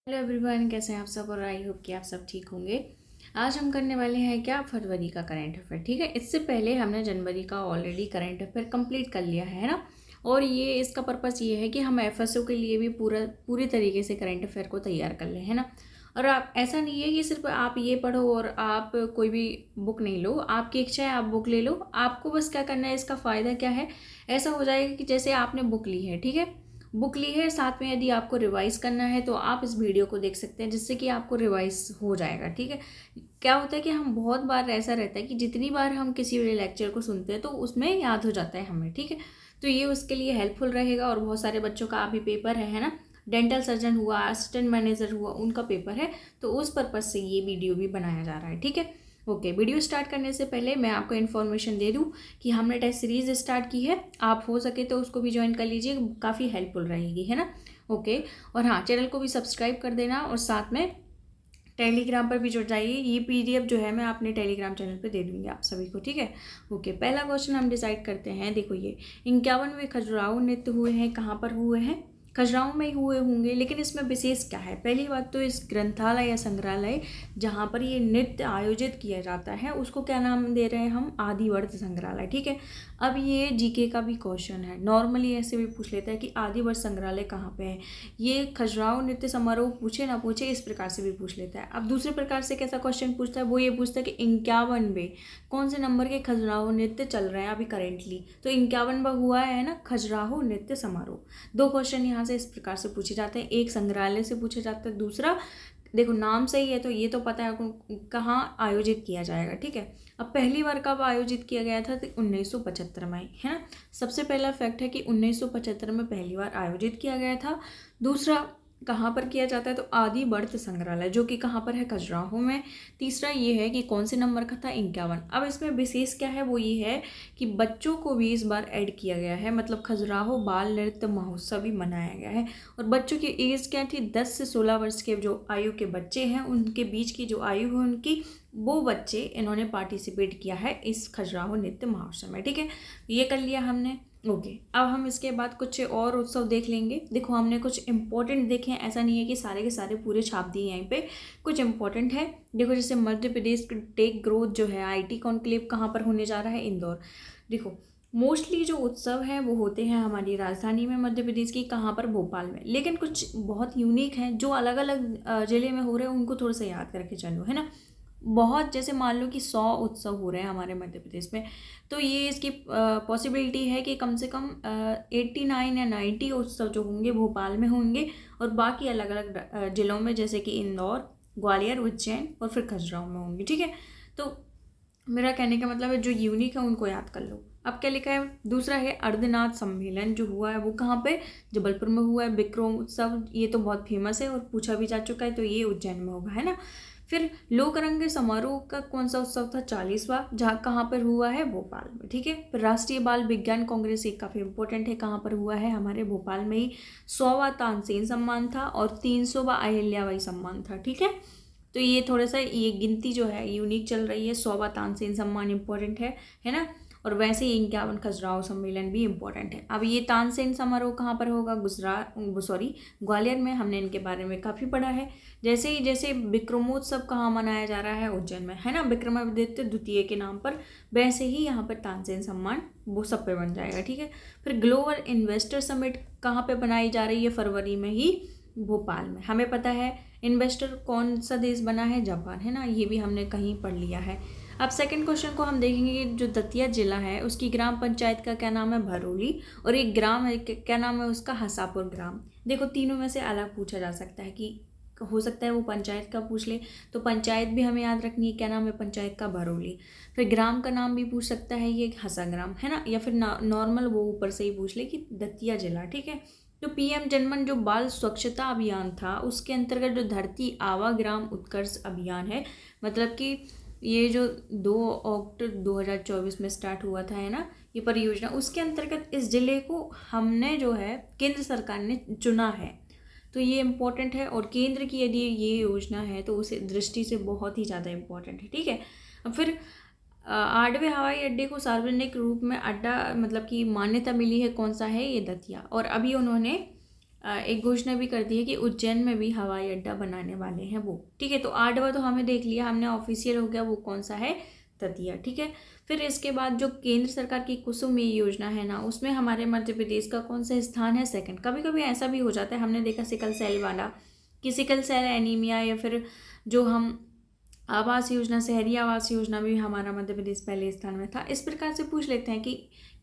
Hello everyone, कैसे हैं आप सब। और आई होप कि आप सब ठीक होंगे। आज हम करने वाले हैं क्या, फरवरी का करंट अफेयर। ठीक है, इससे पहले हमने जनवरी का ऑलरेडी करंट अफेयर कंप्लीट कर लिया है ना। और ये इसका पर्पस ये है कि हम एफएसओ के लिए भी पूरी तरीके से करंट अफेयर को तैयार कर लें, है ना। और आप ऐसा नहीं है कि सिर्फ आप ये पढ़ो और आप कोई भी बुक नहीं लो, आपकी इच्छा है आप बुक ले लो। आपको बस क्या करना है, इसका फ़ायदा क्या है, ऐसा हो जाएगा कि जैसे आपने बुक ली है, ठीक है, बुक ली है, साथ में यदि आपको रिवाइज करना है तो आप इस वीडियो को देख सकते हैं, जिससे कि आपको रिवाइज हो जाएगा। ठीक है, क्या होता है कि हम बहुत बार ऐसा रहता है कि जितनी बार हम किसी भी लेक्चर को सुनते हैं तो उसमें याद हो जाता है हमें। ठीक है, तो ये उसके लिए हेल्पफुल रहेगा। और बहुत सारे बच्चों का अभी पेपर है ना, डेंटल सर्जन हुआ, असिस्टेंट मैनेजर हुआ, उनका पेपर है, तो उस पर्पज़ से ये वीडियो भी बनाया जा रहा है। ठीक है, ओके। वीडियो स्टार्ट करने से पहले मैं आपको इन्फॉर्मेशन दे दूं कि हमने टेस्ट सीरीज स्टार्ट की है, आप हो सके तो उसको भी ज्वाइन कर लीजिए, काफ़ी हेल्पफुल रहेगी, है ना। ओके, और हाँ, चैनल को भी सब्सक्राइब कर देना और साथ में टेलीग्राम पर भी जुड़ जाइए। ये पीडीएफ जो है मैं अपने टेलीग्राम चैनल पे दे दूँगी आप सभी को। ठीक है, ओके। पहला क्वेश्चन हम डिसाइड करते हैं। देखो, ये 51वें खजुराहो नृत्य हुए हैं, कहाँ पर हुए हैं, खजुराहो में ही हुए होंगे। लेकिन इसमें विशेष क्या है, पहली बात तो इस ग्रंथालय या संग्रहालय जहाँ पर ये नृत्य आयोजित किया जाता है उसको क्या नाम दे रहे हैं हम, आदिवर्ध संग्रहालय। ठीक है, अब ये जीके का भी क्वेश्चन है, नॉर्मली ऐसे भी पूछ लेता है कि आदिवर्ध संग्रहालय कहाँ पे है। ये खजुराहो नृत्य समारोह पूछे ना पूछे, इस प्रकार से भी पूछ लेता है। अब दूसरे प्रकार से कैसा क्वेश्चन पूछता है, वो ये पूछता है कि 51वें कौन से नंबर के खजुराहो नृत्य चल रहे हैं अभी करेंटली, तो 51वां हुआ है ना खजुराहो नृत्य समारोह। दो क्वेश्चन यहाँ से इस प्रकार से पूछे जाते हैं, एक संग्रहालय से पूछा जाता है, दूसरा देखो नाम सही है तो ये तो पता है कहाँ आयोजित किया जाएगा। ठीक है, अब पहली बार कब आयोजित किया गया था, तो 1975 में, है ना। सबसे पहला फैक्ट है कि 1975 में पहली बार आयोजित किया गया था। दूसरा कहाँ पर किया जाता है, तो आदिवर्ध संग्रहालय, जो कि कहाँ पर है, खजुराहो में। तीसरा ये है कि कौन से नंबर का था, 51। अब इसमें विशेष क्या है, वो ये है कि बच्चों को भी इस बार ऐड किया गया है, मतलब खजुराहो बाल नृत्य महोत्सव भी मनाया गया है। और बच्चों की एज क्या थी, 10 से 16 वर्ष के जो आयु के बच्चे हैं, उनके बीच की जो आयु है उनकी, वो बच्चे इन्होंने पार्टिसिपेट किया है इस खजुराहो नृत्य महोत्सव में। ठीक है, ये कर लिया हमने। ओके, अब हम इसके बाद कुछ और उत्सव देख लेंगे। देखो, हमने कुछ इंपॉर्टेंट देखे हैं, ऐसा नहीं है कि सारे के सारे पूरे छाप दिए यहीं पे, कुछ इंपॉर्टेंट है। देखो, जैसे मध्य प्रदेश टेक ग्रोथ जो है, आईटी कॉन्क्लेव कहाँ पर होने जा रहा है, इंदौर। देखो, मोस्टली जो उत्सव हैं वो होते हैं हमारी राजधानी में मध्य प्रदेश की, कहाँ पर, भोपाल में। लेकिन कुछ बहुत यूनिक हैं जो अलग अलग ज़िले में हो रहे हैं, उनको थोड़ा सा याद करके चलो, है ना। बहुत, जैसे मान लो कि 100 उत्सव हो रहे हैं हमारे मध्य प्रदेश में, तो ये इसकी पॉसिबिलिटी है कि कम से कम 89 या 90 उत्सव जो होंगे भोपाल में होंगे, और बाकी अलग अलग ज़िलों में, जैसे कि इंदौर, ग्वालियर, उज्जैन और फिर खजुराहो में होंगे। ठीक है, तो मेरा कहने का मतलब है जो यूनिक है उनको याद कर लो। अब क्या लिखा है, दूसरा है अर्धनाथ सम्मेलन जो हुआ है वो कहाँ पे, जबलपुर में हुआ है। विक्रम उत्सव, ये तो बहुत फेमस है और पूछा भी जा चुका है, तो ये उज्जैन में होगा, है ना। फिर लोकरंग समारोह का कौन सा उत्सव था, 40वां, जहाँ कहाँ पर हुआ है, भोपाल में। ठीक है, फिर राष्ट्रीय बाल विज्ञान कांग्रेस, एक काफ़ी इंपॉर्टेंट है, कहाँ पर हुआ है, हमारे भोपाल में ही। 100वां तानसेन सम्मान था और 300वां अहिल्याबाई सम्मान था। ठीक है, तो ये थोड़ा सा ये गिनती जो है यूनिक चल रही है। 100वां तानसेन सम्मान इम्पोर्टेंट है ना। और वैसे ही 51 खजुराहो सम्मेलन भी इम्पोर्टेंट है। अब ये तानसेन समारोह कहाँ पर होगा, ग्वालियर में। हमने इनके बारे में काफ़ी पढ़ा है। जैसे विक्रमोत्सव कहाँ मनाया जा रहा है, उज्जैन में, है ना, विक्रमादित्य द्वितीय के नाम पर। वैसे ही यहाँ पर तानसेन सम्मान वो सब पे बन जाएगा। ठीक है, फिर ग्लोबल इन्वेस्टर समिट कहाँ पे बनाई जा रही है, फरवरी में ही भोपाल में। हमें पता है इन्वेस्टर कौन सा देश बना है, जापान, है ना, ये भी हमने कहीं पढ़ लिया है। अब सेकंड क्वेश्चन को हम देखेंगे कि जो दतिया जिला है उसकी ग्राम पंचायत का क्या नाम है, भरोली। और एक ग्राम है, क्या नाम है उसका, हसापुर ग्राम। देखो, तीनों में से अलग पूछा जा सकता है, कि हो सकता है वो पंचायत का पूछ ले, तो पंचायत भी हमें याद रखनी है, क्या नाम है पंचायत का, भरोली। फिर ग्राम का नाम भी पूछ सकता है, ये हसा ग्राम, है ना, या फिर नॉर्मल वो ऊपर से ही पूछ ले कि दतिया जिला। ठीक है, तो पीएम जनमन जो बाल स्वच्छता अभियान था, उसके अंतर्गत जो धरती आवा ग्राम उत्कर्ष अभियान है, मतलब कि ये जो 2 अक्टूबर 2024 में स्टार्ट हुआ था, है ना, ये परियोजना, उसके अंतर्गत इस जिले को हमने जो है केंद्र सरकार ने चुना है। तो ये इम्पोर्टेंट है, और केंद्र की यदि ये योजना है तो उस दृष्टि से बहुत ही ज़्यादा इम्पोर्टेंट है। ठीक है, अब फिर 8वें हवाई अड्डे को सार्वजनिक रूप में अड्डा मतलब कि मान्यता मिली है, कौन सा है, ये दतिया। और अभी उन्होंने एक घोषणा भी कर दी है कि उज्जैन में भी हवाई अड्डा बनाने वाले हैं वो। ठीक है, तो 8वां तो हमें देख लिया, हमने ऑफिशियल हो गया, वो कौन सा है, दतिया। ठीक है, फिर इसके बाद जो केंद्र सरकार की कुसुम योजना है ना, उसमें हमारे मध्य प्रदेश का कौन सा स्थान है, सेकंड। कभी कभी ऐसा भी हो जाता है, हमने देखा सिकल सेल वाला कि सिकल सेल एनीमिया, या फिर जो हम आवास योजना, शहरी आवास योजना में भी हमारा मध्य प्रदेश पहले स्थान में था। इस प्रकार से पूछ लेते हैं कि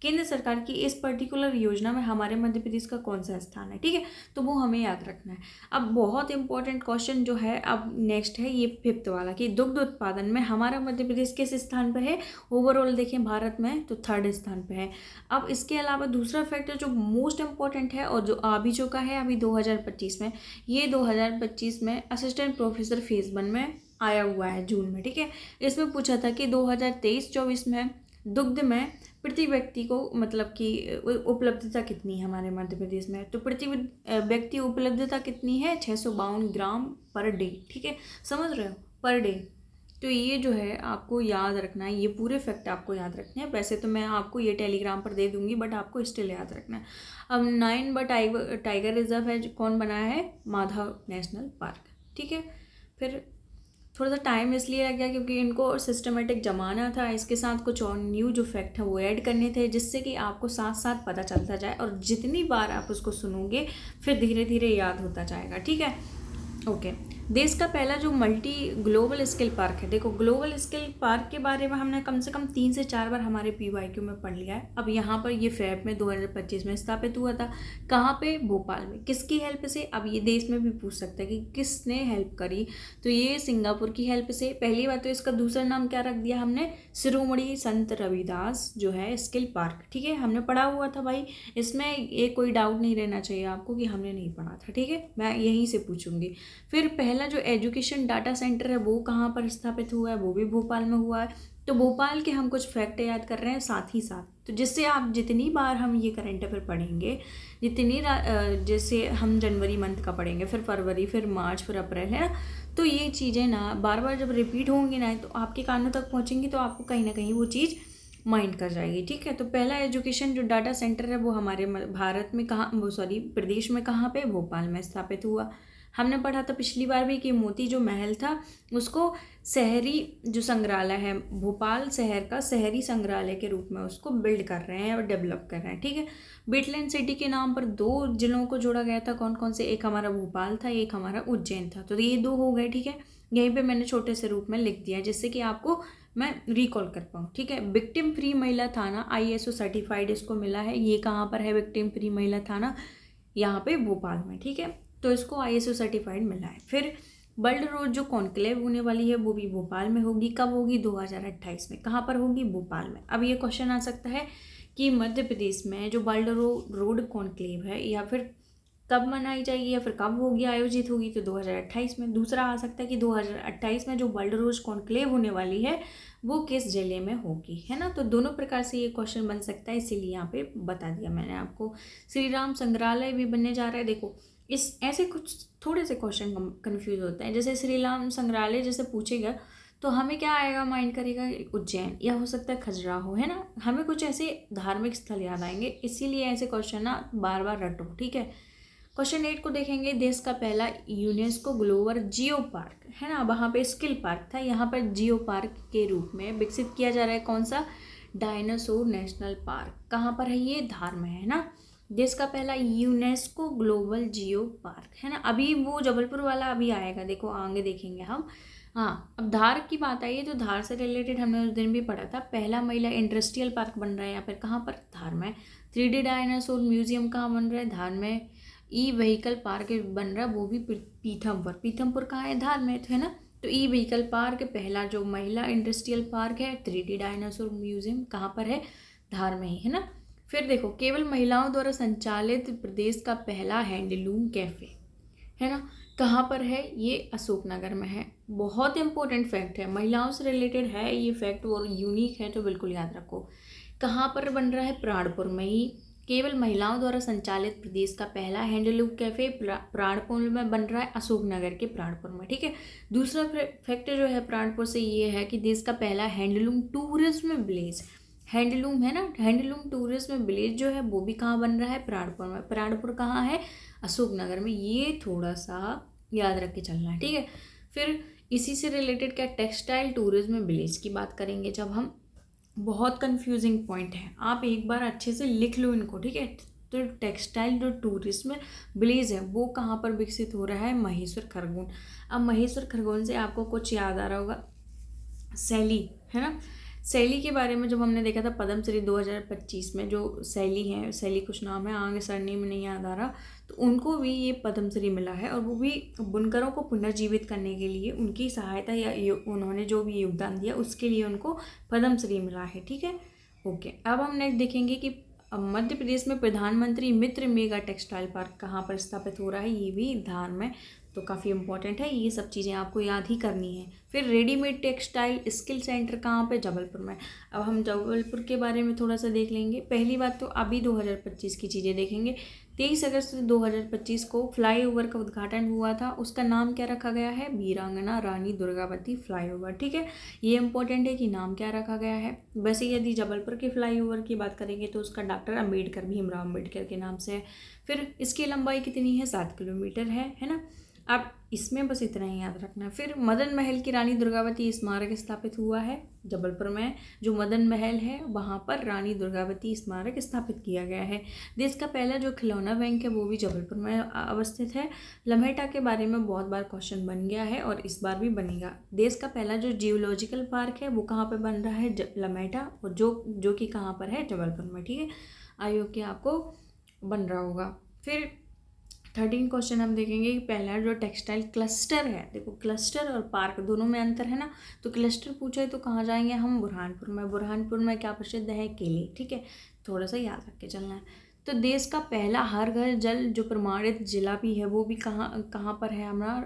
केंद्र सरकार की इस पर्टिकुलर योजना में हमारे मध्य प्रदेश का कौन सा स्थान है। ठीक है, तो वो हमें याद रखना है। अब बहुत इंपॉर्टेंट क्वेश्चन जो है अब नेक्स्ट है ये 5th वाला कि दुग्ध उत्पादन में हमारा मध्य प्रदेश किस स्थान पर है। ओवरऑल देखें भारत में तो 3rd स्थान पर है। अब इसके अलावा दूसरा फैक्टर जो मोस्ट इंपॉर्टेंट है और जो आ भी चुका है अभी 2025 में, ये 2025 में असिस्टेंट प्रोफेसर फेज 1 में आया हुआ है जून में। ठीक है, इसमें पूछा था कि 2023-24 में दुग्ध में प्रति व्यक्ति को मतलब कि उपलब्धता कितनी है हमारे मध्य प्रदेश में। तो प्रति व्यक्ति उपलब्धता कितनी है, 652 ग्राम पर डे। ठीक है, समझ रहे हो, पर डे। तो ये जो है आपको याद रखना है, ये पूरे फैक्ट आपको याद रखने हैं। वैसे तो मैं आपको ये टेलीग्राम पर दे दूंगी, बट आपको स्टिल याद रखना है। अब 9 टाइगर रिजर्व है, कौन बनाया है, माधव नेशनल पार्क। ठीक है, फिर थोड़ा सा टाइम इसलिए लग गया क्योंकि इनको सिस्टमेटिक जमाना था, इसके साथ कुछ और न्यू जो फैक्ट है वो ऐड करने थे, जिससे कि आपको साथ साथ पता चलता जाए और जितनी बार आप उसको सुनोगे फिर धीरे धीरे याद होता जाएगा। ठीक है, ओके। देश का पहला जो मल्टी ग्लोबल स्किल पार्क है, देखो ग्लोबल स्किल पार्क के बारे में हमने कम से कम 3 से 4 बार हमारे PYQ में पढ़ लिया है। अब यहाँ पर ये फेब में 2025 में स्थापित हुआ था। कहाँ पे, भोपाल में। किसकी हेल्प से, अब ये देश में भी पूछ सकता है कि किसने हेल्प करी, तो ये सिंगापुर की हेल्प से। पहली बात तो इसका दूसरा नाम क्या रख दिया हमने, शिरोमणि संत रविदास जो है स्किल पार्क। ठीक है, हमने पढ़ा हुआ था भाई, इसमें ये कोई डाउट नहीं रहना चाहिए आपको कि हमने नहीं पढ़ा था। ठीक है, मैं यहीं से पूछूंगी। फिर पहला जो एजुकेशन डाटा सेंटर है वो कहाँ पर स्थापित हुआ है, वो भी भोपाल में हुआ है। तो भोपाल के हम कुछ फैक्ट याद कर रहे हैं साथ ही साथ, तो जिससे आप जितनी बार हम ये करंट अफेयर पढ़ेंगे, जैसे हम जनवरी मंथ का पढ़ेंगे, फिर फरवरी, फिर मार्च, फिर अप्रैल, है ना, तो ये चीज़ें ना बार बार जब रिपीट होंगी ना तो आपके कानों तक पहुँचेंगी, तो आपको कहीं ना कहीं वो चीज़ माइंड कर जाएगी। ठीक है, तो पहला एजुकेशन जो डाटा सेंटर है वो हमारे भारत में कहाँ, वो सॉरी प्रदेश में कहाँ पे, भोपाल में स्थापित हुआ। हमने पढ़ा था पिछली बार भी कि मोती जो महल था उसको शहरी जो संग्रहालय है, भोपाल शहर का शहरी संग्रहालय के रूप में उसको बिल्ड कर रहे हैं और डेवलप कर रहे हैं। ठीक है, बिटलैंड सिटी के नाम पर 2 जिलों को जोड़ा गया था, कौन कौन से, एक हमारा भोपाल था, एक हमारा उज्जैन था, तो ये 2 हो गए। ठीक है, यहीं पे मैंने छोटे से रूप में लिख दिया जिससे कि आपको मैं रिकॉल कर पाऊँ। ठीक है, विक्टिम फ्री महिला थाना ISO सर्टिफाइड इसको मिला है। ये कहाँ पर है विक्टिम फ्री महिला थाना, यहाँ पे भोपाल में। ठीक है, तो इसको ISO सर्टिफाइड मिला है। फिर वर्ल्ड रोड जो कॉन्क्लेव होने वाली है वो भी भोपाल में होगी। कब होगी, 2028 में। कहाँ पर होगी, भोपाल में। अब ये क्वेश्चन आ सकता है कि मध्य प्रदेश में जो वर्ल्ड रोड कॉन्क्लेव है या फिर कब मनाई जाएगी या फिर कब होगी, आयोजित होगी, तो 2028 में। दूसरा आ सकता है कि 2028 में जो वर्ल्ड रोड कॉन्क्लेव होने वाली है वो किस जिले में होगी, है ना। तो दोनों प्रकार से ये क्वेश्चन बन सकता है, इसीलिए यहाँ पे बता दिया मैंने आपको। श्री राम संग्रहालय भी बनने जा रहा है। देखो इस ऐसे कुछ थोड़े से क्वेश्चन कंफ्यूज होते हैं, जैसे श्री राम संग्रहालय जैसे पूछेगा तो हमें क्या आएगा, माइंड करेगा उज्जैन, या हो सकता है खजुराहो, है ना। हमें कुछ ऐसे धार्मिक स्थल याद आएंगे, इसीलिए ऐसे क्वेश्चन ना बार बार रटो। ठीक है, क्वेश्चन 8 को देखेंगे। देश का पहला यूनेस्को ग्लोबल जियो पार्क, है ना, वहाँ पे स्किल पार्क था, यहाँ पर जियो पार्क के रूप में विकसित किया जा रहा है। कौन सा, डायनासोर नेशनल पार्क। कहाँ पर है ये, धार में, है ना। देश का पहला यूनेस्को ग्लोबल जियो पार्क, है ना। अभी वो जबलपुर वाला अभी आएगा, देखो आगे देखेंगे हम। हाँ, अब धार की बात आई है तो धार से रिलेटेड हमने उस दिन भी पढ़ा था, पहला महिला इंडस्ट्रियल पार्क बन रहा है यहाँ पर। कहाँ पर, धार में। 3D डायनासोर म्यूजियम कहाँ बन रहा है, धार में। व्हीकल पार्क बन रहा है वो भी पीथमपुर कहाँ है, धार में, है ना। तो व्हीकल पार्क पहला जो महिला इंडस्ट्रियल पार्क है। 3D डायनासोर म्यूजियम कहाँ पर है, धार में ही, है ना। फिर देखो केवल महिलाओं द्वारा संचालित प्रदेश का पहला हैंडलूम कैफे, है ना, कहाँ पर है, ये अशोकनगर में है। बहुत इंपॉर्टेंट फैक्ट है, महिलाओं से रिलेटेड है ये फैक्ट और यूनिक है, तो बिल्कुल याद रखो। कहाँ पर बन रहा है, प्राणपुर में ही। केवल महिलाओं द्वारा संचालित प्रदेश का पहला हैंडलूम कैफे प्राणपुर में बन रहा है, अशोकनगर के प्राणपुर में। ठीक है, दूसरा फैक्ट जो है प्राणपुर से ये है कि देश का पहला हैंडलूम टूरिज्म विलेज हैंडलूम है ना, हैंडलूम टूरिज्म विलेज जो है वो भी कहाँ बन रहा है, प्राणपुर में। प्राणपुर कहाँ है, अशोकनगर में। ये थोड़ा सा याद रख के चलना है, ठीक है। फिर इसी से रिलेटेड क्या, टेक्सटाइल टूरिज्म विलेज की बात करेंगे जब हम, बहुत कंफ्यूजिंग पॉइंट है, आप एक बार अच्छे से लिख लो इनको, ठीक है। तो टेक्सटाइल जो टूरिज्म विलेज है वो कहाँ पर विकसित हो रहा है, महेश्वर खरगोन। अब महेश्वर खरगोन से आपको कुछ याद आ रहा होगा, सैली है ना। सैली के बारे में जब हमने देखा था पद्मश्री 2025 में, जो सैली हैं, सैली कुछ नाम है, आगे सरनेम नहीं याद आ रहा, तो उनको भी ये पद्मश्री मिला है। और वो भी बुनकरों को पुनर्जीवित करने के लिए उनकी सहायता या उन्होंने जो भी योगदान दिया उसके लिए उनको पद्मश्री मिला है, ठीक है। ओके, अब हम नेक्स्ट देखेंगे कि मध्य प्रदेश में प्रधानमंत्री मित्र मेगा टेक्सटाइल पार्क कहाँ पर स्थापित हो रहा है, ये भी धार में। तो काफ़ी इंपॉर्टेंट है, ये सब चीज़ें आपको याद ही करनी है। फिर रेडीमेड टेक्सटाइल स्किल सेंटर कहाँ पे, जबलपुर में। अब हम जबलपुर के बारे में थोड़ा सा देख लेंगे। पहली बात तो अभी 2025 की चीज़ें देखेंगे। 23 अगस्त 2025 को फ्लाईओवर का उद्घाटन हुआ था, उसका नाम क्या रखा गया है, वीरांगना रानी दुर्गावती फ्लाईओवर, ठीक है। ये इंपॉर्टेंट है कि नाम क्या रखा गया है। वैसे यदि जबलपुर के फ्लाईओवर की बात करेंगे तो उसका डॉक्टर अम्बेडकर, भीमराव अम्बेडकर के नाम से है। फिर इसकी लंबाई कितनी है, 7 किलोमीटर है ना। अब इसमें बस इतना ही याद रखना। फिर मदन महल की रानी दुर्गावती स्मारक स्थापित हुआ है जबलपुर में। जो मदन महल है वहाँ पर रानी दुर्गावती स्मारक स्थापित किया गया है। देश का पहला जो खिलौना बैंक है वो भी जबलपुर में अवस्थित है। लम्हेटा के बारे में बहुत बार क्वेश्चन बन गया है और इस बार भी बनेगा। देश का पहला जो जियोलॉजिकल पार्क है वो कहाँ पर बन रहा है, लम्हेटा, और जो कि कहाँ पर है, जबलपुर में, ठीक है। आई होप कि आपको बन रहा होगा। फिर 13 क्वेश्चन हम देखेंगे कि पहला जो टेक्सटाइल क्लस्टर है, देखो क्लस्टर और पार्क दोनों में अंतर है ना। तो क्लस्टर पूछा है तो कहाँ जाएंगे हम, बुरहानपुर में। बुरहानपुर में क्या प्रसिद्ध है, केले, ठीक है। थोड़ा सा याद रख के चलना है। तो देश का पहला हर घर जल जो प्रमाणित जिला भी है वो भी कहाँ पर है हमारा,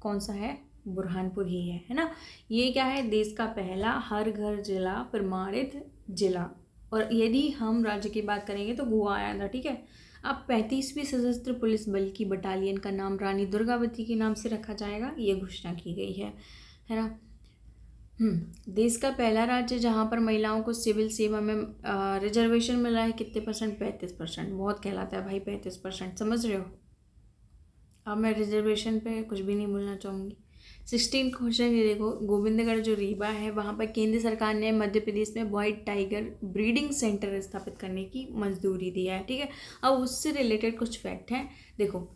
कौन सा है, बुरहानपुर ही है ना। ये क्या है, देश का पहला हर घर जिला प्रमाणित जिला। और यदि हम राज्य की बात करेंगे तो गोवा आया था, ठीक है। अब 35वीं सशस्त्र पुलिस बल की बटालियन का नाम रानी दुर्गावती के नाम से रखा जाएगा, ये घोषणा की गई है ना। देश का पहला राज्य जहाँ पर महिलाओं को सिविल सेवा में रिजर्वेशन मिला है, कितने परसेंट, 35%। बहुत कहलाता है भाई 35%, समझ रहे हो। अब मैं रिजर्वेशन पे कुछ भी नहीं बोलना चाहूँगी। 16 क्वेश्चन ये देखो, गोविंदगढ़ जो रीवा है वहाँ पर केंद्र सरकार ने मध्य प्रदेश में वाइट टाइगर ब्रीडिंग सेंटर स्थापित करने की मंजूरी दी है, ठीक है। अब उससे रिलेटेड कुछ फैक्ट हैं, देखो।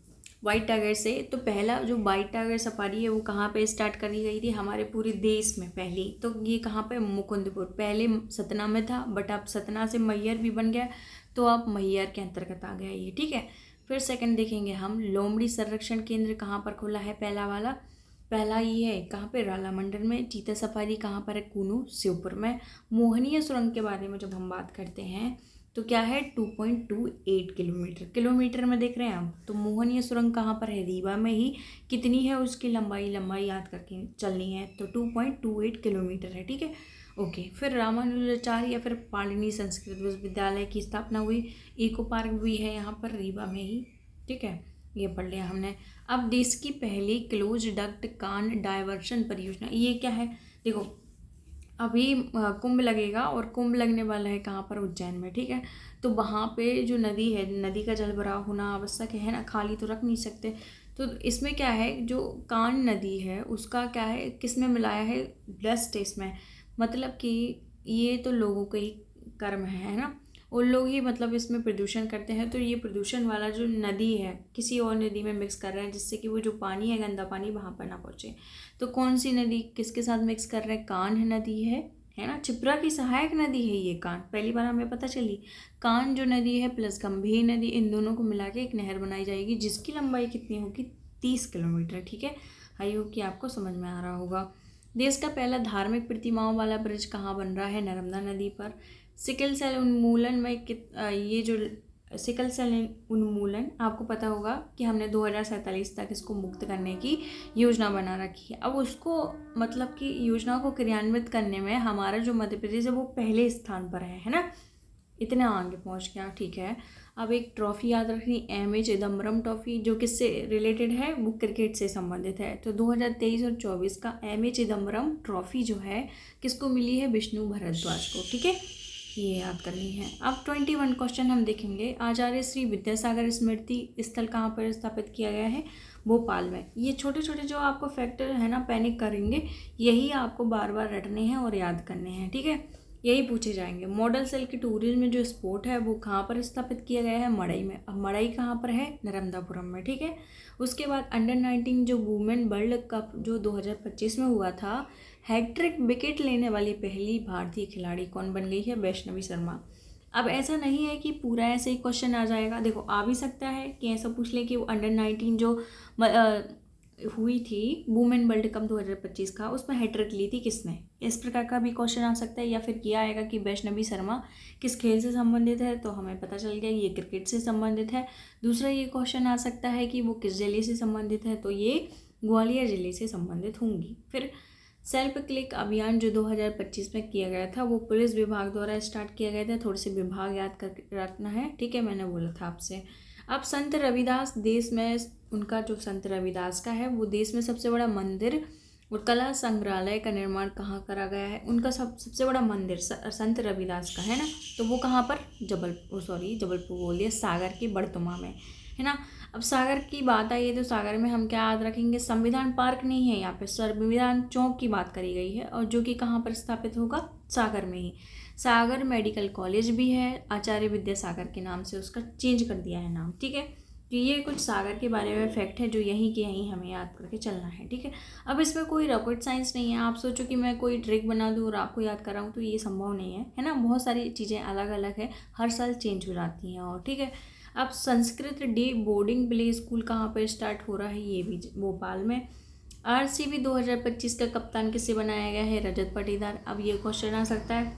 वाइट टाइगर से तो पहला जो वाइट टाइगर सफारी है वो कहाँ पे स्टार्ट करी गई थी, हमारे पूरे देश में पहली। तो ये कहाँ पे, मुकुंदपुर। पहले सतना में था बट अब सतना से मैहर भी बन गया, तो अब मैहर के अंतर्गत आ गया ये, ठीक है। फिर सेकंड देखेंगे हम, लोमड़ी संरक्षण केंद्र कहाँ पर खुला है, पहला ये है कहाँ पे, राला मंडल में। चीता सफारी कहाँ पर है, कूनू, शिवपुर में। मोहनिया सुरंग के बारे में जब हम बात करते हैं तो क्या है, 2.28 किलोमीटर में देख रहे हैं हम। तो मोहनिया सुरंग कहाँ पर है, रीवा में ही। कितनी है उसकी लंबाई याद करके चलनी है, तो 2.28 किलोमीटर है, ठीक है। ओके, फिर रामानुजाचार्य या फिर पाणिनि संस्कृत विश्वविद्यालय की स्थापना हुई। इको पार्क भी है यहाँ पर रीवा में ही, ठीक है। ये पढ़ लिया हमने। अब देश की पहली क्लोज डक्ट कान डायवर्शन परियोजना, ये क्या है, देखो अभी कुंभ लगेगा और कुंभ लगने वाला है कहाँ पर, उज्जैन में, ठीक है। तो वहाँ पे जो नदी है, नदी का जल भराव होना आवश्यक है ना, खाली तो रख नहीं सकते। तो इसमें क्या है, जो कान नदी है उसका क्या है, किस में मिलाया है, डस्ट इसमें। मतलब कि ये तो लोगों के ही कर्म है ना, उन लोग ही मतलब इसमें प्रदूषण करते हैं। तो ये प्रदूषण वाला जो नदी है किसी और नदी में मिक्स कर रहे हैं, जिससे कि वो जो पानी है, गंदा पानी, वहाँ पर ना पहुँचे। तो कौन सी नदी किसके साथ मिक्स कर रहे हैं, कान नदी है ना। क्षिप्रा की सहायक नदी है ये कान, पहली बार हमें पता चली। कान जो नदी है प्लस गंभीर नदी, इन दोनों को मिला के एक नहर बनाई जाएगी, जिसकी लंबाई कितनी होगी, 30 किलोमीटर, ठीक है। आई होप कि आपको समझ में आ रहा होगा। देश का पहला धार्मिक प्रतिमाओं वाला ब्रिज कहाँ बन रहा है, नर्मदा नदी पर। सिकल सेल उन्मूलन में ये जो सिकल सेल उन्मूलन, आपको पता होगा कि हमने 2047 तक इसको मुक्त करने की योजना बना रखी है। अब उसको मतलब कि योजना को क्रियान्वित करने में हमारा जो मध्य प्रदेश है वो पहले स्थान पर है ना। इतना आगे पहुंच गया, ठीक है। अब एक ट्रॉफी याद रखनी, एम.ए. चिदम्बरम ट्रॉफी, जो किससे रिलेटेड है, वो क्रिकेट से संबंधित है। तो 2023 और 24 का एम.ए. चिदम्बरम ट्रॉफी जो है किसको मिली है, विष्णु भारद्वाज को, ठीक है। ये याद करनी है। अब 21 क्वेश्चन हम देखेंगे। आचार्य श्री विद्यासागर स्मृति स्थल कहाँ पर स्थापित किया गया है? भोपाल में। ये छोटे छोटे जो आपको फैक्टर है ना पैनिक करेंगे, यही आपको बार बार रटने हैं और याद करने हैं, ठीक है, यही पूछे जाएंगे। मॉडल सेल की टूरिज्म में जो स्पोर्ट है वो कहाँ पर स्थापित किया गया है? मड़ई में। अब मड़ई कहाँ पर है? नर्मदापुरम में, ठीक है। उसके बाद अंडर-19 जो वुमेन वर्ल्ड कप जो 2025 में हुआ था, हैट्रिक विकेट लेने वाली पहली भारतीय खिलाड़ी कौन बन गई है? वैष्णवी शर्मा। अब ऐसा नहीं है कि पूरा ऐसे ही क्वेश्चन आ जाएगा, देखो आ भी सकता है कि ऐसा पूछ ले कि वो अंडर-19 जो हुई थी वुमेन वर्ल्ड कप 2025 का, उसमें हैट्रिक ली थी किसने? इस प्रकार का भी क्वेश्चन आ सकता है। या फिर किया आएगा कि वैष्णवी शर्मा किस खेल से संबंधित है, तो हमें पता चल गया ये क्रिकेट से संबंधित है। दूसरा ये क्वेश्चन आ सकता है कि वो किस जिले से संबंधित है, तो ये ग्वालियर जिले से संबंधित होंगी। फिर सेल्फ क्लिक अभियान जो 2025 में किया गया था वो पुलिस विभाग द्वारा स्टार्ट किया गया था। थोड़े से विभाग याद कर रखना है, ठीक है, मैंने बोला था आपसे। अब संत रविदास देश में, उनका जो संत रविदास का है वो देश में सबसे बड़ा मंदिर और कला संग्रहालय का निर्माण कहाँ करा गया है? उनका सबसे बड़ा मंदिर संत रविदास का है ना, तो वो कहाँ पर? जबलपुर बोलिए, सागर के बड़तुमा में, है ना। अब सागर की बात आई है तो सागर में हम क्या याद रखेंगे? संविधान पार्क नहीं है यहाँ पे, संविधान चौक की बात करी गई है, और जो कि कहाँ पर स्थापित होगा? सागर में ही। सागर मेडिकल कॉलेज भी है, आचार्य विद्यासागर के नाम से उसका चेंज कर दिया है नाम, ठीक है। तो ये कुछ सागर के बारे में फैक्ट है जो यहीं के यहीं हमें याद करके चलना है, ठीक है। अब इसमें कोई रॉकेट साइंस नहीं है। आप सोचो कि मैं कोई ट्रिक बना दूँ और आपको याद कराऊँ, तो ये संभव नहीं है ना। बहुत सारी चीज़ें अलग अलग है, हर साल चेंज हो जाती हैं, और ठीक है। अब Sanskrit day boarding play school कहाँ पर स्टार्ट हो रहा है? ये भी भोपाल में। RCB 2025 का कप्तान किसे बनाया गया है? रजत पाटीदार। अब ये क्वेश्चन आ सकता है,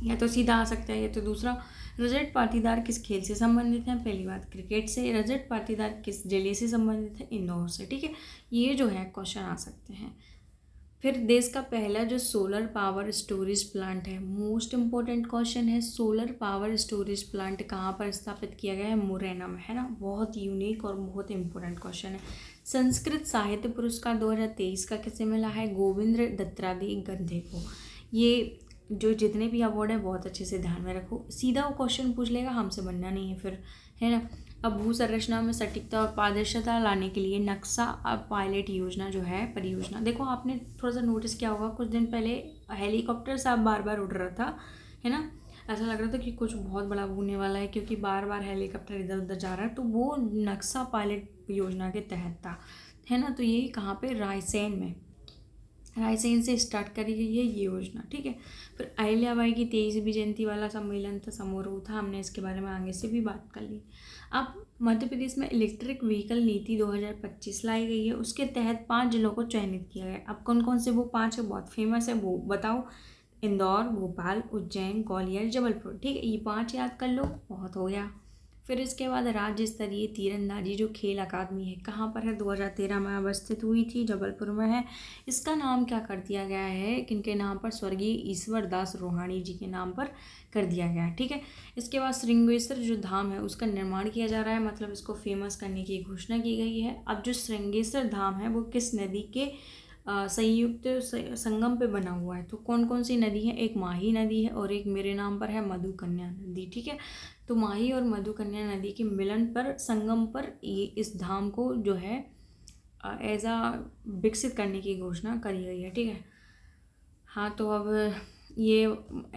या तो सीधा आ सकता है या तो दूसरा। रजत पाटीदार किस खेल से संबंधित है? पहली बात क्रिकेट से। रजत पाटीदार किस जिले से संबंधित है? इंदौर से, ठीक है। ये जो है क्वेश्चन आ सकते हैं। फिर देश का पहला जो सोलर पावर स्टोरेज प्लांट है, मोस्ट इम्पोर्टेंट क्वेश्चन है, सोलर पावर स्टोरेज प्लांट कहाँ पर स्थापित किया गया है? मुरैना में, है ना। बहुत यूनिक और बहुत इंपॉर्टेंट क्वेश्चन है। संस्कृत साहित्य पुरस्कार 2023 का किसे मिला है? गोविंद दत्तात्रेय गद्य को। ये जो जितने भी अवार्ड है बहुत अच्छे से ध्यान में रखो, सीधा वो क्वेश्चन पूछ लेगा, हमसे बनना नहीं है फिर, है ना। अब भू संरचना में सटीकता और पारदर्शिता लाने के लिए नक्शा पायलट योजना जो है परियोजना, देखो आपने थोड़ा सा नोटिस किया होगा, कुछ दिन पहले हेलीकॉप्टर सा बार बार उड़ रहा था, है ना। ऐसा लग रहा था कि कुछ बहुत बड़ा होने वाला है, क्योंकि बार बार हेलीकॉप्टर इधर उधर जा रहा है, तो वो नक्शा पायलट योजना के तहत था, है ना। तो ये कहाँ पे? रायसेन से स्टार्ट करी गई है ये योजना, ठीक है। फिर अहिल्याबाई की 23वीं जयंती वाला सम्मेलन था, समारोह था, हमने इसके बारे में आगे से भी बात कर ली। अब मध्य प्रदेश में इलेक्ट्रिक व्हीकल नीति 2025 लाई गई है, उसके तहत 5 जिलों को चयनित किया गया है। अब कौन कौन से वो 5 है, बहुत फेमस है, वो बताओ। इंदौर, भोपाल, उज्जैन, ग्वालियर, जबलपुर, ठीक है। ये 5 याद कर लो, बहुत हो गया। फिर इसके बाद राज्य स्तरीय तीरंदाजी जो खेल अकादमी है कहाँ पर है? 2013 में अवस्थित हुई थी, जबलपुर में है। इसका नाम क्या कर दिया गया है? किनके नाम पर? स्वर्गीय ईश्वर दास रोहाणी जी के नाम पर कर दिया गया है, ठीक है। इसके बाद श्रृंगेश्वर जो धाम है उसका निर्माण किया जा रहा है, मतलब इसको फेमस करने की घोषणा की गई है। अब जो श्रृंगेश्वर धाम है वो किस नदी के संयुक्त संगम पे बना हुआ है? तो कौन कौन सी नदी है? एक माही नदी है और एक मेरे नाम पर है मधुकन्या नदी, ठीक है। तो माही और मधुकन्या नदी के मिलन पर, संगम पर ये इस धाम को जो है एज आ विकसित करने की घोषणा करी गई है, ठीक है। हाँ, तो अब ये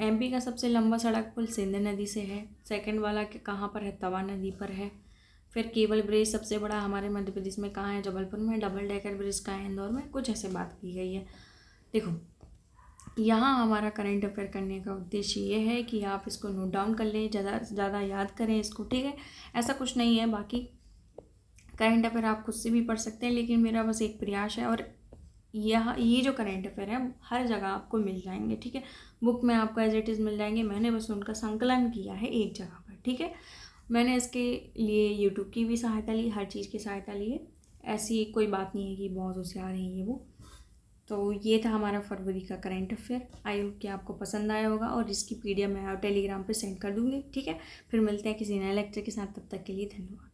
MP का सबसे लंबा सड़क पुल सिंध नदी से है। सेकंड वाला कहाँ पर है? तवा नदी पर है। फिर केबल ब्रिज सबसे बड़ा हमारे मध्य प्रदेश में कहाँ है? जबलपुर में। डबल डेकर ब्रिज कहाँ है? इंदौर में। कुछ ऐसे बात की गई है। देखो यहाँ हमारा करंट अफेयर करने का उद्देश्य ये है कि आप इसको नोट डाउन कर लें, ज़्यादा से ज़्यादा याद करें इसको, ठीक है। ऐसा कुछ नहीं है, बाकी करंट अफेयर आप खुद से भी पढ़ सकते हैं, लेकिन मेरा बस एक प्रयास है। और ये जो करंट अफेयर है हर जगह आपको मिल जाएंगे, ठीक है। बुक में आपको एज इट इज़ मिल जाएंगे, मैंने बस उनका संकलन किया है एक जगह पर, ठीक है। मैंने इसके लिए यूट्यूब की भी सहायता ली, हर चीज़ की सहायता ली है। ऐसी कोई बात नहीं है कि बहुत होशियार हैं ये वो। तो ये था हमारा फरवरी का करंट अफेयर। आई होप कि आपको पसंद आया होगा, और इसकी PDF मैं टेलीग्राम पे सेंड कर दूँगी, ठीक है। फिर मिलते हैं किसी नए लेक्चर के साथ, तब तक के लिए धन्यवाद।